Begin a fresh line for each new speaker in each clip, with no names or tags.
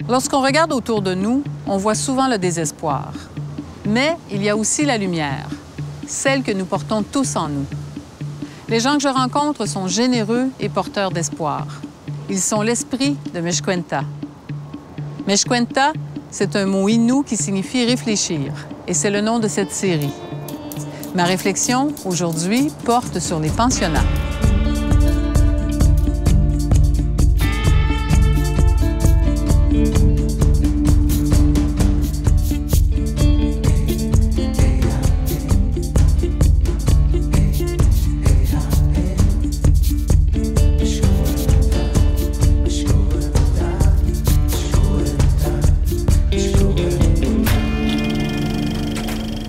Lorsqu'on regarde autour de nous, on voit souvent le désespoir. Mais il y a aussi la lumière, celle que nous portons tous en nous. Les gens que je rencontre sont généreux et porteurs d'espoir. Ils sont l'esprit de Meshkwenta. Meshkwenta, c'est un mot innu qui signifie réfléchir, et c'est le nom de cette série. Ma réflexion, aujourd'hui, porte sur les pensionnats.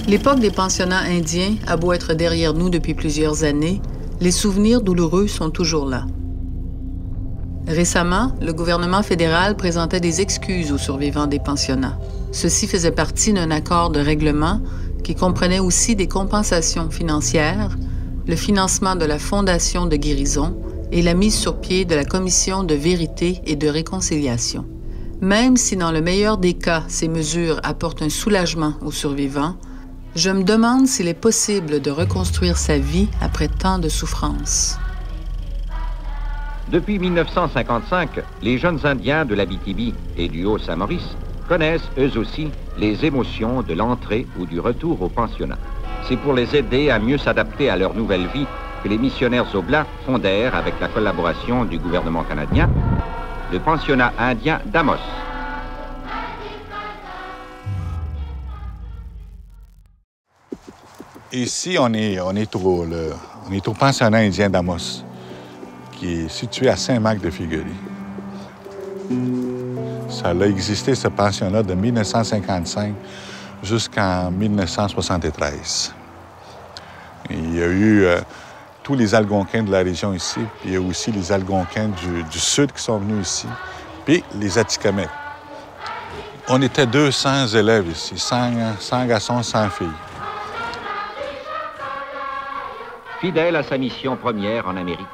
L'époque des pensionnats indiens a beau être derrière nous depuis plusieurs années, les souvenirs douloureux sont toujours là. Récemment, le gouvernement fédéral présentait des excuses aux survivants des pensionnats. Ceci faisait partie d'un accord de règlement qui comprenait aussi des compensations financières, le financement de la Fondation de guérison et la mise sur pied de la Commission de vérité et de réconciliation. Même si dans le meilleur des cas, ces mesures apportent un soulagement aux survivants, je me demande s'il est possible de reconstruire sa vie après tant de souffrances.
Depuis 1955, les jeunes Indiens de l'Abitibi et du Haut-Saint-Maurice connaissent eux aussi les émotions de l'entrée ou du retour au pensionnat. C'est pour les aider à mieux s'adapter à leur nouvelle vie que les missionnaires Oblats fondèrent, avec la collaboration du gouvernement canadien, le pensionnat indien d'Amos.
Ici, on est au pensionnat indien d'Amos, qui est situé à Saint-Marc-de-Figuerie. Ça a existé, ce pensionnat, de 1955 jusqu'en 1973. Il y a eu tous les Algonquins de la région ici, puis il y a aussi les Algonquins du sud qui sont venus ici, puis les Atikamekw. On était 200 élèves ici, 100 garçons, 100 filles.
Fidèle à sa mission première en Amérique,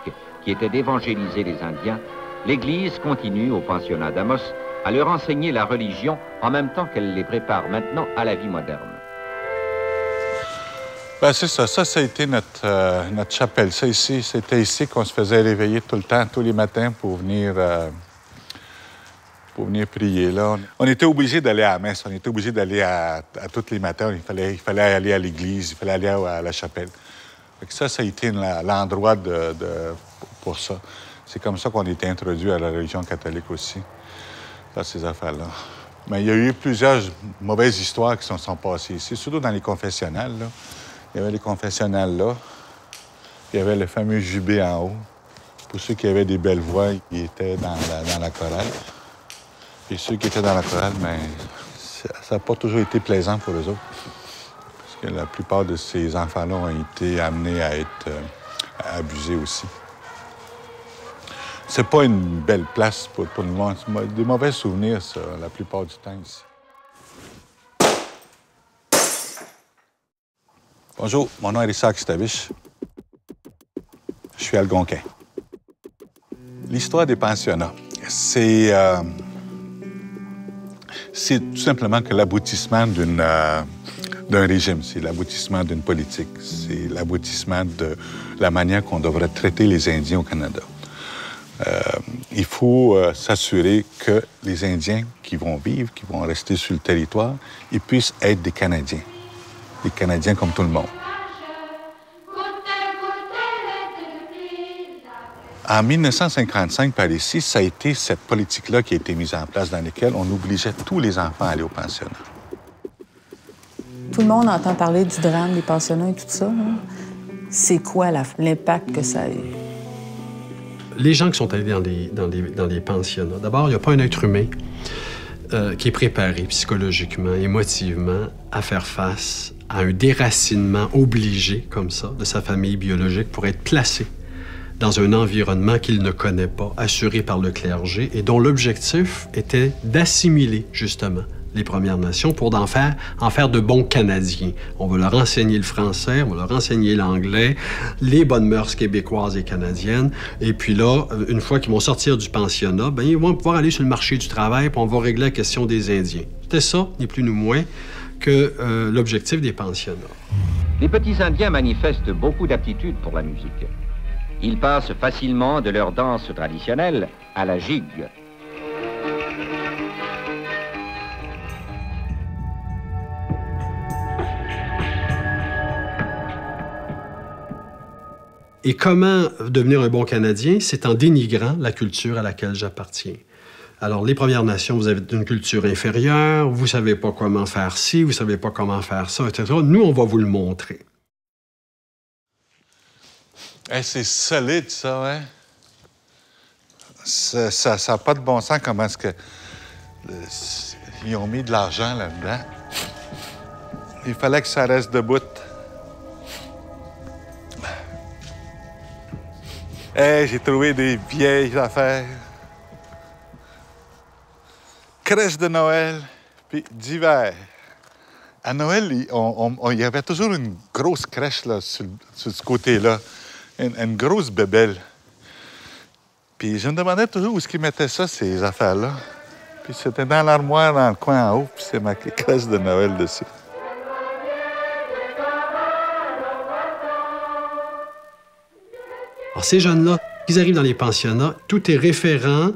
qui était d'évangéliser les Indiens, l'Église continue au pensionnat d'Amos à leur enseigner la religion en même temps qu'elle les prépare maintenant à la vie moderne.
Bien, c'est ça. Ça a été notre chapelle. Ça, ici, c'était ici qu'on se faisait réveiller tout le temps, tous les matins, pour venir prier. Là. On était obligés d'aller à la messe. On était obligés d'aller à tous les matins. Il fallait aller à l'église, il fallait aller à la chapelle. Ça a été l'endroit pour ça. C'est comme ça qu'on a été introduit à la religion catholique aussi, dans ces affaires-là. Mais il y a eu plusieurs mauvaises histoires qui sont passées ici, surtout dans les confessionnals. Là. Il y avait les confessionnals là. Il y avait le fameux jubé en haut. Pour ceux qui avaient des belles voix, qui étaient dans la chorale. Et ceux qui étaient dans la chorale, bien, ça n'a pas toujours été plaisant pour eux autres. La plupart de ces enfants-là ont été amenés à être abusés aussi. C'est pas une belle place pour le monde. C'est des mauvais souvenirs, ça, la plupart du temps ici. Bonjour, mon nom est Isaac Stavish. Je suis algonquin. L'histoire des pensionnats, c'est tout simplement que l'aboutissement d'un régime, c'est l'aboutissement d'une politique, c'est l'aboutissement de la manière qu'on devrait traiter les Indiens au Canada. Il faut s'assurer que les Indiens qui vont vivre, qui vont rester sur le territoire, ils puissent être des Canadiens comme tout le monde. En 1955, par ici, ça a été cette politique-là qui a été mise en place, dans laquelle on obligeait tous les enfants à aller au pensionnat.
Tout le monde entend parler du drame des pensionnats et tout ça. Hein? C'est quoi l'impact que ça a eu?
Les gens qui sont allés dans les pensionnats, d'abord, il n'y a pas un être humain qui est préparé psychologiquement, émotivement, à faire face à un déracinement obligé, comme ça, de sa famille biologique pour être placé dans un environnement qu'il ne connaît pas, assuré par le clergé, et dont l'objectif était d'assimiler, justement, les Premières Nations pour en faire de bons Canadiens. On va leur enseigner le français, on va leur enseigner l'anglais, les bonnes mœurs québécoises et canadiennes. Et puis là, une fois qu'ils vont sortir du pensionnat, bien, ils vont pouvoir aller sur le marché du travail, puis on va régler la question des Indiens. C'était ça, ni plus ni moins, que l'objectif des pensionnats.
Les petits Indiens manifestent beaucoup d'aptitude pour la musique. Ils passent facilement de leur danse traditionnelle à la gigue.
Et comment devenir un bon Canadien? C'est en dénigrant la culture à laquelle j'appartiens. Alors, les Premières Nations, vous avez une culture inférieure, vous ne savez pas comment faire ci, vous ne savez pas comment faire ça, etc. Nous, on va vous le montrer.
Hey, c'est solide, ça, hein? Ça n'a pas de bon sens comment est-ce que... ils ont mis de l'argent là-dedans. Il fallait que ça reste debout. Hey, j'ai trouvé des vieilles affaires. Crèche de Noël, puis d'hiver. À Noël, il y avait toujours une grosse crèche là, sur ce côté-là. Une grosse bébelle. Puis je me demandais toujours où est-ce qu'ils mettaient ça, ces affaires-là. Puis c'était dans l'armoire, dans le coin en haut, puis c'est marqué crèche de Noël dessus.
Alors, ces jeunes-là, ils arrivent dans les pensionnats, tout est référent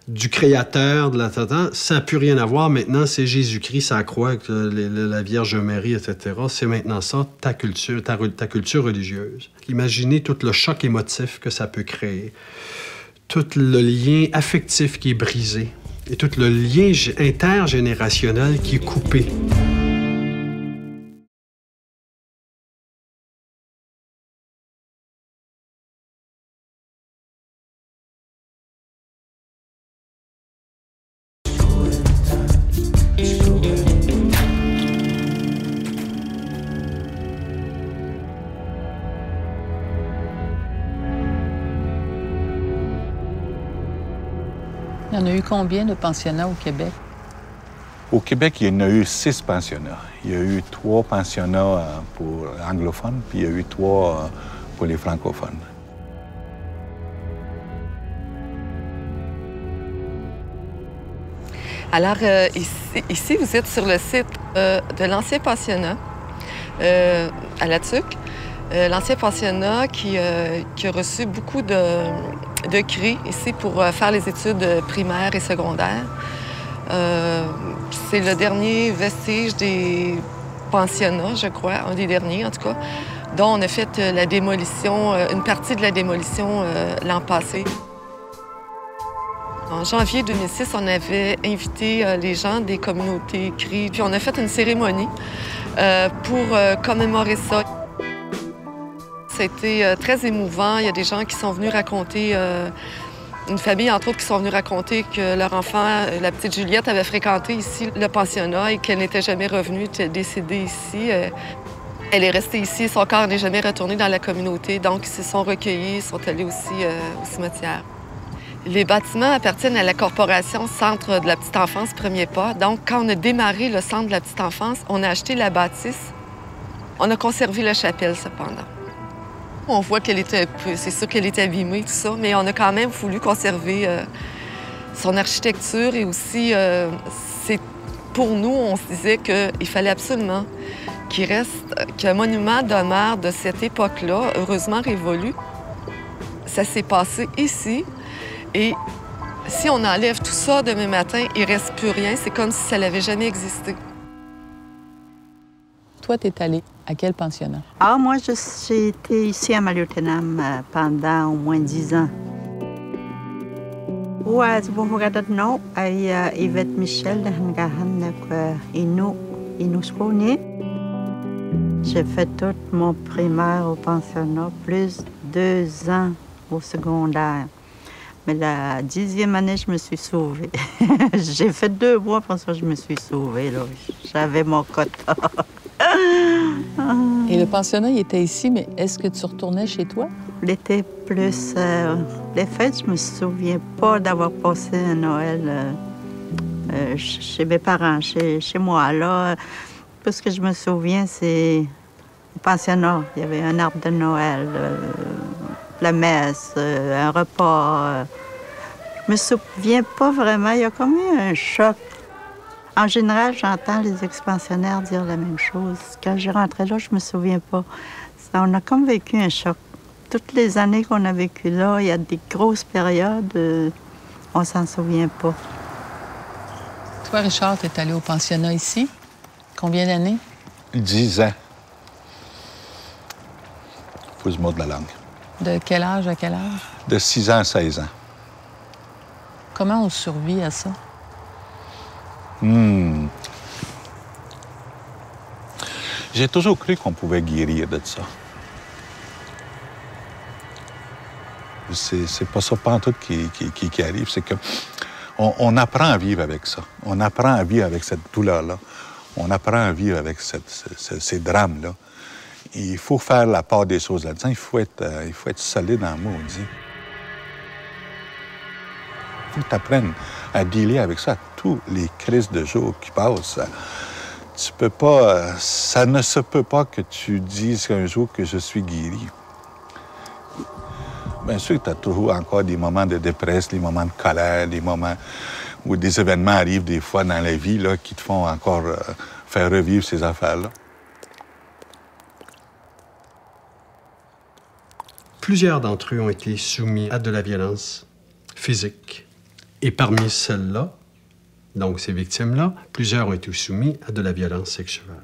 du créateur de la tata. Ça n'a plus rien à voir. Maintenant, c'est Jésus-Christ, ça croit que la Vierge Marie, etc. C'est maintenant ça, ta culture religieuse. Imaginez tout le choc émotif que ça peut créer, tout le lien affectif qui est brisé et tout le lien intergénérationnel qui est coupé.
Il y en a eu combien de pensionnats au Québec?
Au Québec, il y en a eu 6 pensionnats. Il y a eu 3 pensionnats pour anglophones, puis il y a eu 3 pour les francophones.
Alors, ici, vous êtes sur le site de l'ancien pensionnat à La Tuque. L'ancien pensionnat qui a reçu beaucoup de cris ici pour faire les études primaires et secondaires. C'est le dernier vestige des pensionnats, je crois, un des derniers en tout cas, dont on a fait la démolition, une partie de la démolition l'an passé. En janvier 2006, on avait invité les gens des communautés cris, puis on a fait une cérémonie pour commémorer ça. C'était très émouvant. Il y a des gens qui sont venus raconter, une famille entre autres, qui sont venus raconter que leur enfant, la petite Juliette, avait fréquenté ici le pensionnat et qu'elle n'était jamais revenue, était décédée ici. Elle est restée ici, son corps n'est jamais retourné dans la communauté, donc ils se sont recueillis, ils sont allés aussi au cimetière. Les bâtiments appartiennent à la corporation Centre de la petite enfance Premier Pas. Donc, quand on a démarré le Centre de la petite enfance, on a acheté la bâtisse. On a conservé la chapelle, cependant. On voit qu'elle était, c'est sûr qu'elle était abîmée, tout ça, mais on a quand même voulu conserver son architecture et aussi, pour nous, on se disait qu'il fallait absolument qu'il reste, qu'un monument demeure de cette époque-là, heureusement révolu. Ça s'est passé ici et si on enlève tout ça demain matin, il ne reste plus rien. C'est comme si ça n'avait jamais existé.
Toi, tu es allé à quel pensionnat?
Ah, moi, j'ai été ici à Maliotenam pendant au moins 10 ans. Ouais, c'est bon, regarder non, Yvette Michel de Hangahan, Inusconi. J'ai fait tout mon primaire au pensionnat, plus 2 ans au secondaire. Mais la 10e année, je me suis sauvée. J'ai fait 2 mois, pour ça, je me suis sauvée. J'avais mon quota.
Et le pensionnat, il était ici, mais est-ce que tu retournais chez toi?
L'été plus... les fêtes, je me souviens pas d'avoir passé un Noël chez mes parents, chez moi. Là, tout ce que je me souviens, c'est au pensionnat. Il y avait un arbre de Noël, la messe, un repas. Je me souviens pas vraiment. Il y a comme eu un choc. En général, j'entends les ex-pensionnaires dire la même chose. Quand je rentrais là, je me souviens pas. On a comme vécu un choc. Toutes les années qu'on a vécues là, il y a des grosses périodes, on s'en souvient pas.
Toi, Richard, tu es allé au pensionnat ici. Combien d'années?
10 ans. Faut se mordre la langue.
De quel âge à quel âge?
De 6 ans à 16 ans.
Comment on survit à ça?
J'ai toujours cru qu'on pouvait guérir de ça. C'est pas ça pantoute qui arrive, c'est que on apprend à vivre avec ça. On apprend à vivre avec cette douleur-là. On apprend à vivre avec ces drames-là. Il faut faire la part des choses là-dedans. Il faut être solide en maudit. Il faut que tu apprennes à dealer avec ça, tous les crises de jour qui passent. Tu peux pas... ça ne se peut pas que tu dises un jour que je suis guéri. Bien sûr que tu as toujours encore des moments de détresse, des moments de colère, des moments où des événements arrivent des fois dans la vie là, qui te font encore faire revivre ces affaires-là.
Plusieurs d'entre eux ont été soumis à de la violence physique. Et parmi celles-là, donc ces victimes-là, plusieurs ont été soumis à de la violence sexuelle.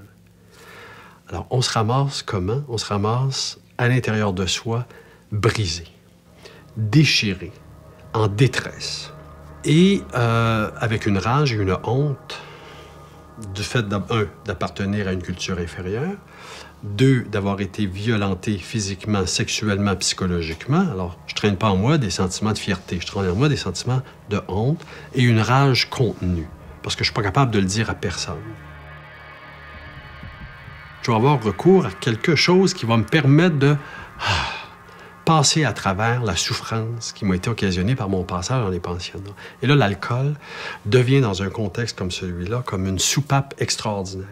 Alors, on se ramasse comment? On se ramasse à l'intérieur de soi, brisé, déchiré, en détresse. Et avec une rage et une honte du fait, d'appartenir à une culture inférieure, 2, d'avoir été violenté physiquement, sexuellement, psychologiquement. Alors, je traîne pas en moi des sentiments de fierté, je traîne en moi des sentiments de honte et une rage contenue, parce que je suis pas capable de le dire à personne. Je vais avoir recours à quelque chose qui va me permettre de passer à travers la souffrance qui m'a été occasionnée par mon passage dans les pensionnats. Et là, l'alcool devient, dans un contexte comme celui-là, comme une soupape extraordinaire.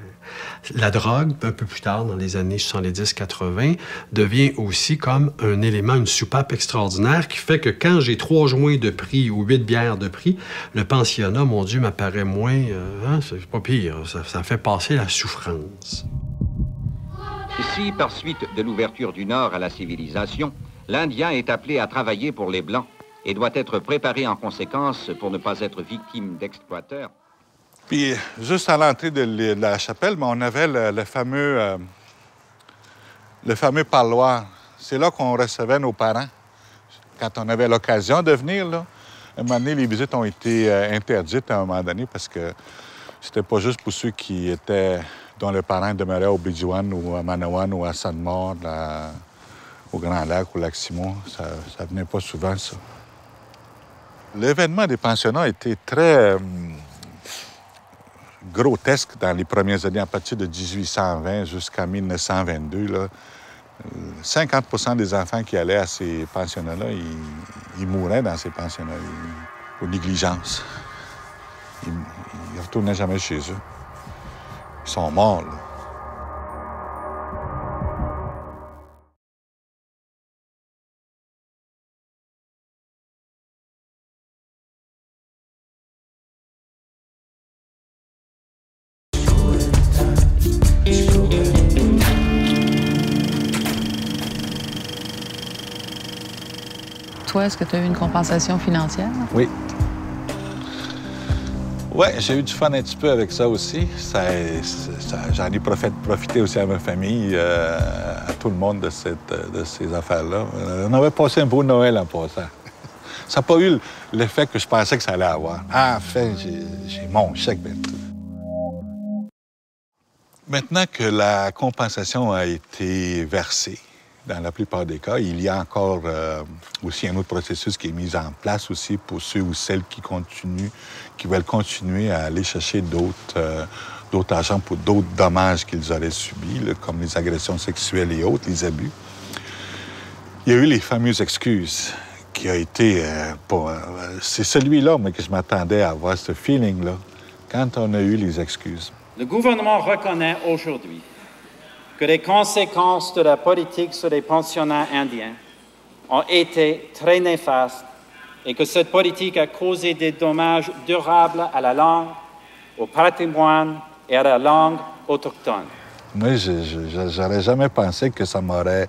La drogue, un peu plus tard, dans les années 70-80, devient aussi comme un élément, une soupape extraordinaire qui fait que quand j'ai 3 joints de prix ou 8 bières de prix, le pensionnat, mon Dieu, m'apparaît moins... c'est pas pire, ça fait passer la souffrance.
Si, par suite de l'ouverture du Nord à la civilisation, l'Indien est appelé à travailler pour les Blancs et doit être préparé en conséquence pour ne pas être victime d'exploiteurs.
Puis, juste à l'entrée de la chapelle, on avait le fameux parloir. C'est là qu'on recevait nos parents. Quand on avait l'occasion de venir, là, à un moment donné, les visites ont été interdites à un moment donné parce que c'était pas juste pour ceux dont les parents demeuraient au Bridgewan ou à Manawan ou à Sainte-Maure, au Grand Lac, au Lac-Simon. Ça venait pas souvent, ça. L'événement des pensionnats a été très... grotesque dans les premières années, à partir de 1820 jusqu'à 1922. Là, 50% des enfants qui allaient à ces pensionnats-là, ils mouraient dans ces pensionnats, pour négligence. Ils ne retournaient jamais chez eux. Ils sont morts, là.
Toi, est-ce que tu as eu une compensation financière?
Oui. Oui, j'ai eu du fun un petit peu avec ça aussi. J'en ai profité aussi à ma famille, à tout le monde de ces affaires-là. On avait passé un beau Noël en passant. Ça n'a pas eu l'effet que je pensais que ça allait avoir. Enfin, j'ai mon chèque bientôt. Maintenant que la compensation a été versée, dans la plupart des cas, il y a encore aussi un autre processus qui est mis en place aussi pour ceux ou celles qui veulent continuer à aller chercher d'autres agents pour d'autres dommages qu'ils auraient subis, là, comme les agressions sexuelles et autres, les abus. Il y a eu les fameuses excuses qui a été... c'est celui-là, mais que je m'attendais à avoir ce feeling-là. quand on a eu les excuses.
Le gouvernement reconnaît aujourd'hui que les conséquences de la politique sur les pensionnats indiens ont été très néfastes et que cette politique a causé des dommages durables à la langue, au patrimoine et à la langue autochtone.
Moi, j'aurais jamais pensé que ça m'aurait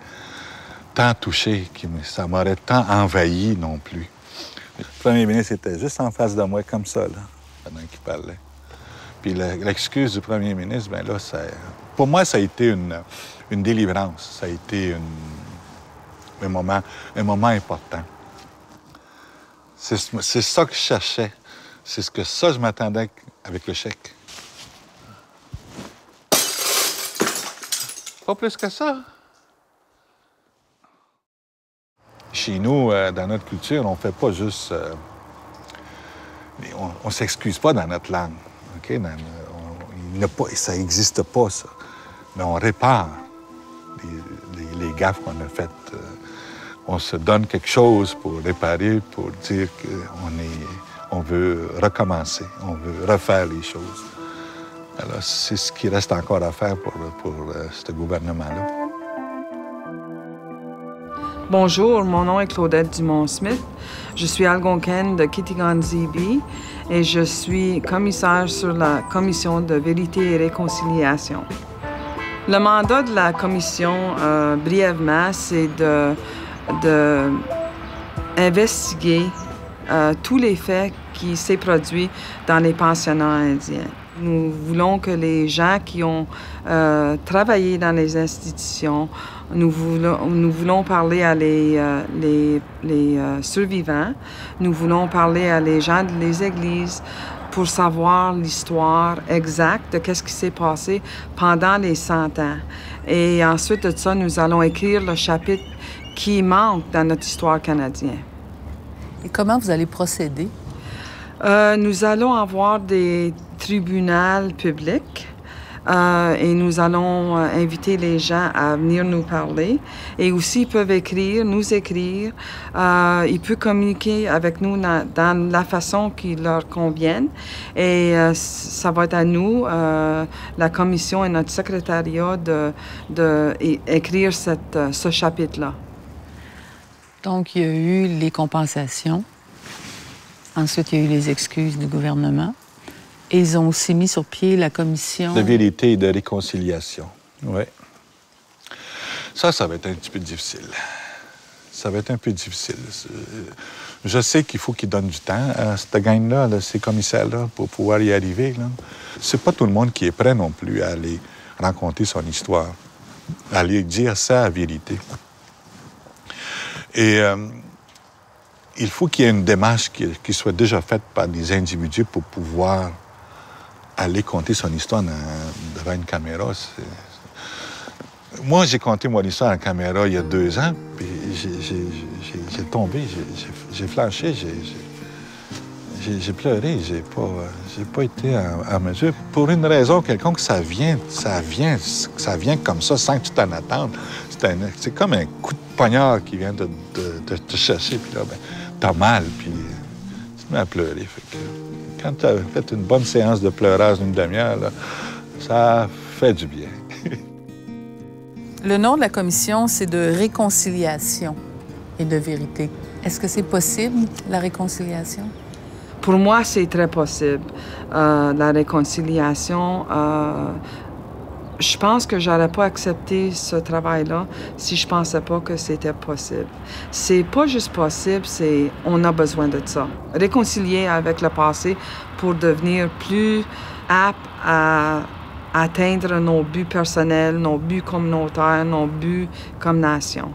tant touché, que ça m'aurait tant envahi non plus. Le premier ministre était juste en face de moi, comme ça, là, pendant qu'il parlait. Puis l'excuse du premier ministre, bien là, pour moi, ça a été une délivrance. Ça a été un moment important. C'est ça que je cherchais. C'est ce que je m'attendais avec le chèque. Pas plus que ça. Chez nous, dans notre culture, on ne fait pas juste... on ne s'excuse pas dans notre langue. Okay? Ça n'existe pas, ça. Mais on répare les gaffes qu'on a faites. On se donne quelque chose pour réparer, pour dire qu'on veut recommencer, on veut refaire les choses. Alors, c'est ce qui reste encore à faire pour ce gouvernement-là.
Bonjour, mon nom est Claudette Dumont-Smith. Je suis algonquine de Kitigan-Zibi et je suis commissaire sur la Commission de vérité et réconciliation. Le mandat de la commission, brièvement, c'est d'investiguer tous les faits qui s'est produits dans les pensionnats indiens. Nous voulons que les gens qui ont travaillé dans les institutions, nous voulons parler à les survivants, nous voulons parler à les gens des églises pour savoir l'histoire exacte de qu'est-ce qui s'est passé pendant les 100 ans. Et ensuite de ça, nous allons écrire le chapitre qui manque dans notre histoire canadienne.
Et comment vous allez procéder?
Nous allons avoir des tribunaux publics et nous allons inviter les gens à venir nous parler. Et aussi, ils peuvent nous écrire. Ils peuvent communiquer avec nous dans la façon qui leur convienne. Et ça va être à nous, la commission et notre secrétariat, d'écrire ce chapitre-là.
Donc, il y a eu les compensations. Ensuite, il y a eu les excuses du gouvernement. Et ils ont aussi mis sur pied la commission...
De vérité et de réconciliation, oui. Ça va être un petit peu difficile. Ça va être un peu difficile. Je sais qu'il faut qu'ils donnent du temps à cette gang-là, ces commissaires-là, pour pouvoir y arriver. C'est pas tout le monde qui est prêt non plus à aller raconter son histoire, à aller dire ça à vérité. Et... il faut qu'il y ait une démarche qui soit déjà faite par des individus pour pouvoir aller conter son histoire devant une caméra. Moi, j'ai conté mon histoire en caméra il y a 2 ans, puis j'ai tombé, j'ai flanché, j'ai pleuré, j'ai pas été en mesure. Pour une raison quelconque, ça vient comme ça, sans que tu t'en attendes. C'est comme un coup de poignard qui vient de te chercher, puis là, ben, t'as mal, puis tu te mets à pleurer. Fait que, quand tu as fait une bonne séance de pleurage d'une demi-heure, là, ça fait du bien.
Le nom de la commission, c'est de réconciliation et de vérité. Est-ce que c'est possible, la réconciliation?
Pour moi, c'est très possible. La réconciliation, je pense que j'aurais pas accepté ce travail-là si je pensais pas que c'était possible. C'est pas juste possible, c'est on a besoin de ça. Réconcilier avec le passé pour devenir plus apte à atteindre nos buts personnels, nos buts communautaires, nos buts comme nation.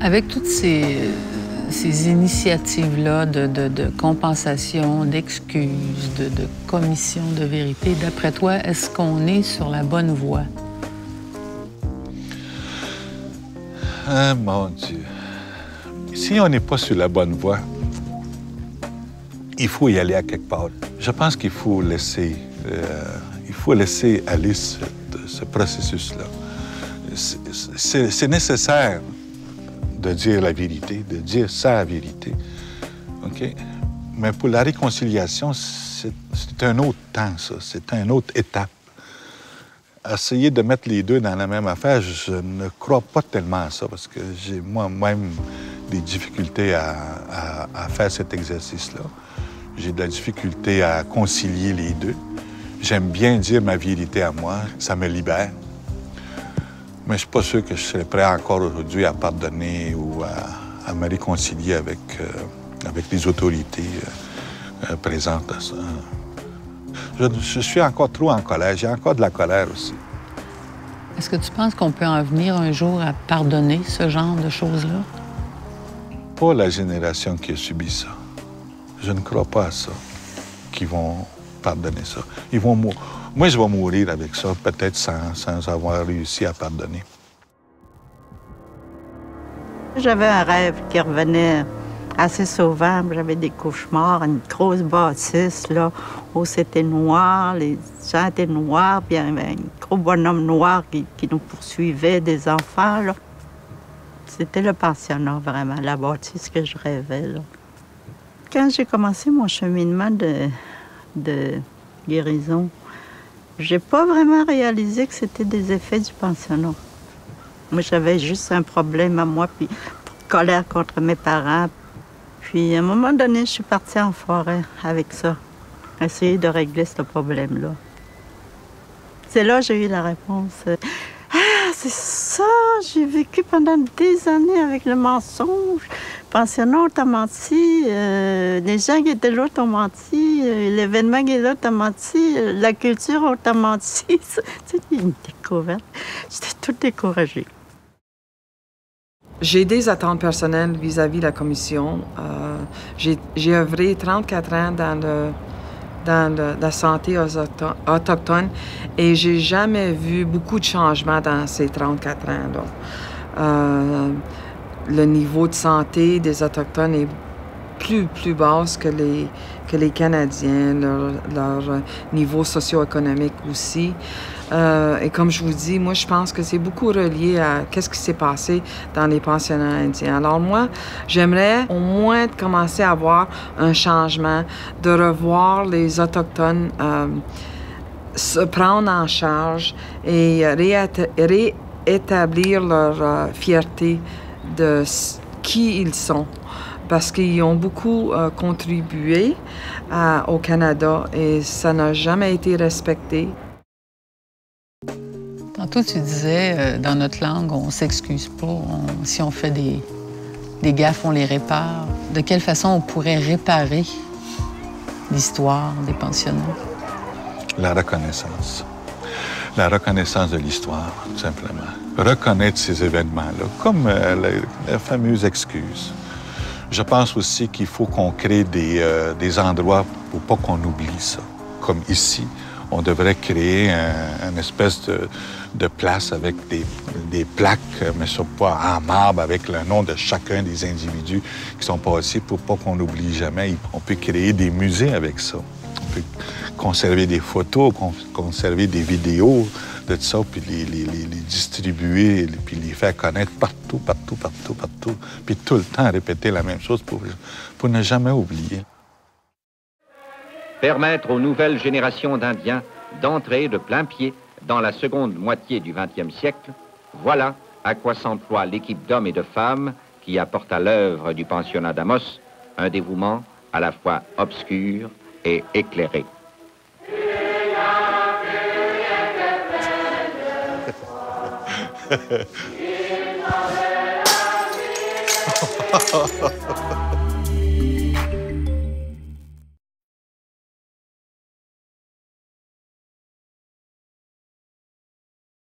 Avec toutes ces initiatives-là de compensation, d'excuses, de commission de vérité, d'après toi, est-ce qu'on est sur la bonne voie?
Ah, mon Dieu. Si on n'est pas sur la bonne voie, il faut y aller à quelque part. Je pense qu'il faut laisser aller ce processus-là. C'est nécessaire de dire la vérité, de dire sa vérité. OK? Mais pour la réconciliation, c'est un autre temps, ça. C'est une autre étape. Essayer de mettre les deux dans la même affaire, je ne crois pas tellement à ça, parce que j'ai moi-même des difficultés à faire cet exercice-là. J'ai de la difficulté à concilier les deux. J'aime bien dire ma vérité à moi, ça me libère. Mais je ne suis pas sûr que je serais prêt encore aujourd'hui à pardonner ou à me réconcilier avec les autorités présentes à ça. Je suis encore trop en colère. J'ai encore de la colère aussi.
Est-ce que tu penses qu'on peut en venir un jour à pardonner ce genre de choses-là?
Pas la génération qui a subi ça. Je ne crois pas à ça, qu'ils vont pardonner ça. Moi, je vais mourir avec ça, peut-être sans avoir réussi à pardonner.
J'avais un rêve qui revenait assez souvent. J'avais des cauchemars, une grosse bâtisse, là, où c'était noir, les gens étaient noirs, puis il y avait un gros bonhomme noir qui nous poursuivait, des enfants, là. C'était le pensionnat, vraiment, la bâtisse que je rêvais, là. Quand j'ai commencé mon cheminement de guérison, j'ai pas vraiment réalisé que c'était des effets du pensionnat. Moi, j'avais juste un problème à moi, puis colère contre mes parents. Puis, à un moment donné, je suis partie en forêt avec ça, essayer de régler ce problème-là. C'est là que j'ai eu la réponse. Ah, c'est ça! J'ai vécu pendant des années avec le mensonge. Le pensionnat, on t'a menti. Les gens qui étaient là t'ont menti. L'événement qui est là t'a menti. La culture, on t'a menti. C'est une découverte. J'étais toute découragée.
J'ai des attentes personnelles vis-à-vis de la commission. J'ai œuvré 34 ans dans la santé autochtone et j'ai jamais vu beaucoup de changements dans ces 34 ans-là. Le niveau de santé des Autochtones est plus basse que les Canadiens, leur niveau socio-économique aussi. Et comme je vous dis, moi, je pense que c'est beaucoup relié à qu'est-ce qui s'est passé dans les pensionnats indiens. Alors moi, j'aimerais au moins commencer à avoir un changement, de revoir les Autochtones se prendre en charge et réétablir leur fierté de qui ils sont. Parce qu'ils ont beaucoup contribué au Canada et ça n'a jamais été respecté.
Tantôt, tu disais, dans notre langue, on s'excuse pas. Si on fait des gaffes, on les répare. De quelle façon on pourrait réparer l'histoire des pensionnats?
La reconnaissance. La reconnaissance de l'histoire, tout simplement. Reconnaître ces événements-là, comme la fameuse excuse. Je pense aussi qu'il faut qu'on crée des endroits pour pas qu'on oublie ça. Comme ici, on devrait créer une espèce de place avec des plaques, mais pas en marbre, avec le nom de chacun des individus qui sont passés pour pas qu'on n'oublie jamais. On peut créer des musées avec ça. On peut conserver des photos, conserver des vidéos de ça, puis les distribuer, puis les faire connaître partout. Puis tout le temps répéter la même chose pour ne jamais oublier.
Permettre aux nouvelles générations d'Indiens d'entrer de plein pied dans la seconde moitié du XXe siècle, voilà à quoi s'emploie l'équipe d'hommes et de femmes qui apporte à l'œuvre du pensionnat d'Amos un dévouement à la fois obscur et éclairé.
Ha ha ha ha.